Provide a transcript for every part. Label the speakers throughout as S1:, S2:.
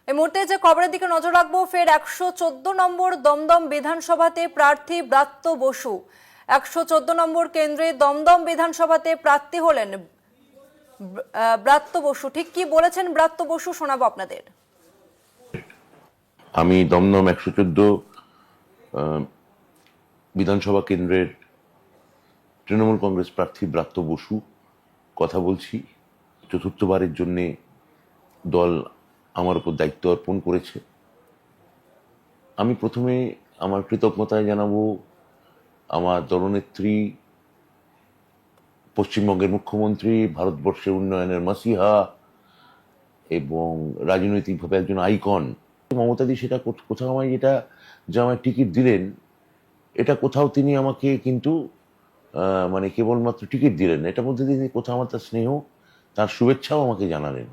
S1: এই মুহূর্তে যে খবরের দিকে নজর রাখবো, ফের 114 নম্বর দমদম বিধানসভাতে প্রার্থী ব্রাত্য বসু। 114 নম্বর কেন্দ্রে দমদম বিধানসভাতে প্রার্থী হলেন ব্রাত্য বসু। ঠিক কি বলেছেন ব্রাত্য বসু শোনাবো আপনাদের।
S2: আমি দমদম 114 বিধানসভা কেন্দ্রের তৃণমূল কংগ্রেস প্রার্থী ব্রাত্য বসু কথা বলছি। চতুর্থবারের জন্য দল আমার উপর দায়িত্ব অর্পণ করেছে। আমি প্রথমে আমার কৃতজ্ঞতায় জানাবো আমার দলনেত্রী, পশ্চিমবঙ্গের মুখ্যমন্ত্রী, ভারতবর্ষের উন্নয়নের মাসিহা এবং রাজনৈতিকভাবে একজন আইকন মমতাদি। সেটা কোথাও আমায় যে আমায় টিকিট দিলেন, এটা কোথাও তিনি আমাকে কিন্তু মানে কেবলমাত্র টিকিট দিলেন না, এটার মধ্যে তিনি কোথাও আমার তার স্নেহ, তার শুভেচ্ছাও আমাকে জানালেন,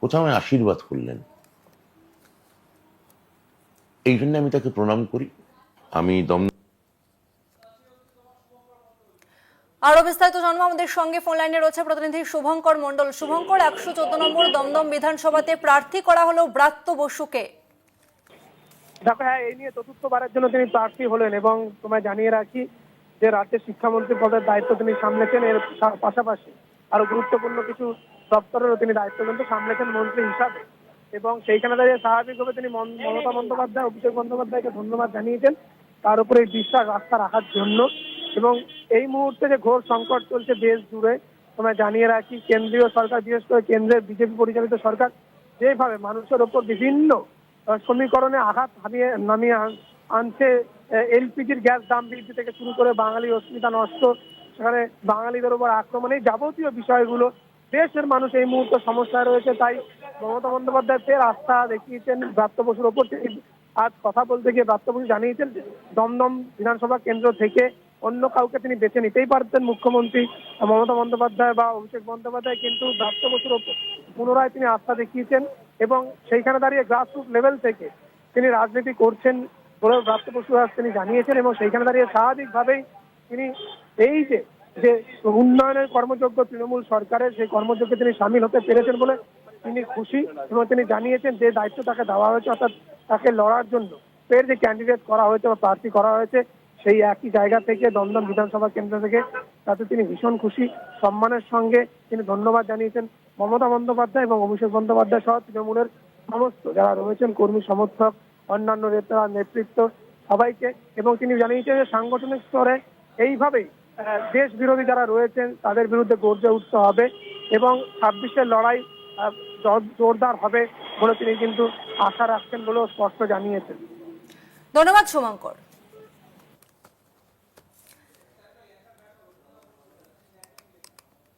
S2: কোথাও আমায় আশীর্বাদ করলেন। এই জন্য আমি তাকে প্রণাম করি। আমি
S1: আরো বিস্তারিত জানবো, আমাদের সঙ্গে ফোন লাইনে রয়েছে প্রতিনিধি শুভঙ্কর মণ্ডল। শুভঙ্কর, 114 নম্বর দমদম বিধানসভাতে প্রার্থী করা হলো ব্রাত্য বসুকে।
S3: দেখো, হ্যাঁ, এই নিয়ে চতুর্থবারের জন্য তিনি প্রার্থী হলেন এবং তোমায় জানিয়ে রাখি যে রাজ্যের শিক্ষামন্ত্রী পদের দায়িত্ব তিনি সামলেছেন। এর পাশাপাশি আরো গুরুত্বপূর্ণ কিছু দপ্তরেরও তিনি দায়িত্ব কিন্তু সামলেছেন মন্ত্রী হিসাবে। এবং সেইখানে দাঁড়িয়ে স্বাভাবিকভাবে তিনি মমতা বন্দ্যোপাধ্যায়, অভিষেক বন্দ্যোপাধ্যায়কে ধন্যবাদ জানিয়েছেন তার উপরে এই বিশ্বাস আস্থা রাখার জন্য। এবং এই মুহূর্তে যে ঘোর সংকট চলছে দেশ জুড়ে, তোমায় জানিয়ে রাখি কেন্দ্রীয় সরকার, বিশেষ করে কেন্দ্রের বিজেপি পরিচালিত সরকার যেভাবে মানুষের ওপর বিভিন্ন সমীকরণে আঘাত নামিয়ে আনছে, এলপিজির গ্যাস দাম বৃদ্ধি থেকে শুরু করে বাঙালি অস্মিতা নষ্ট, সেখানে বাঙালিদের উপর আক্রমণ, এই যাবতীয় বিষয়গুলো দেশের মানুষ এই মুহূর্তে সমস্যায় রয়েছে। তাই মমতা বন্দ্যোপাধ্যায় ফের আস্থা দেখিয়েছেন ব্রাত্য বসুর ওপর। আজ কথা বলতে গিয়ে ব্রাত্য বসু জানিয়েছেন দমদম বিধানসভা কেন্দ্র থেকে অন্য কাউকে তিনি বেছে নিতেই পারতেন, মুখ্যমন্ত্রী মমতা বন্দ্যোপাধ্যায় বা অভিষেক বন্দ্যোপাধ্যায়, কিন্তু ব্রাত্য বসুর ওপর পুনরায় তিনি আস্থা দেখিয়েছেন এবং সেইখানে দাঁড়িয়ে গ্রাসরুট লেভেল থেকে তিনি রাজনীতি করছেন বলে ব্রাত্য বসু তিনি জানিয়েছেন। এবং সেইখানে দাঁড়িয়ে স্বাভাবিকভাবেই তিনি এই যে উন্নয়নের কর্মযজ্ঞ তৃণমূল সরকারের, সেই কর্মযজ্ঞে তিনি সামিল হতে পেরেছেন বলে তিনি খুশি। এবং তিনি জানিয়েছেন যে দায়িত্ব তাকে দেওয়া হয়েছে, অর্থাৎ তাকে লড়ার জন্য ফের যে ক্যান্ডিডেট করা হয়েছে বা প্রার্থী করা হয়েছে সেই একই জায়গা থেকে দমদম বিধানসভা কেন্দ্র থেকে, তাতে তিনি ভীষণ খুশি। সম্মানের সঙ্গে তিনি ধন্যবাদ জানিয়েছেন মমতা বন্দ্যোপাধ্যায় এবং অভিষেক বন্দ্যোপাধ্যায় সহ তৃণমূলের সমস্ত যারা রয়েছেন, কর্মী সমর্থক, অন্যান্য নেতারা, নেতৃত্ব সবাইকে। এবং তিনি জানিয়েছেন যে সাংগঠনিক স্তরে এইভাবেই দেশ বিরোধী যারা রয়েছেন তাদের বিরুদ্ধে গর্জে উঠতে হবে এবং 26-এর লড়াই জোরদার হবে বলে তিনি কিন্তু আশা রাখছেন বলেও স্পষ্ট জানিয়েছেন।
S1: ধন্যবাদ শুভঙ্কর।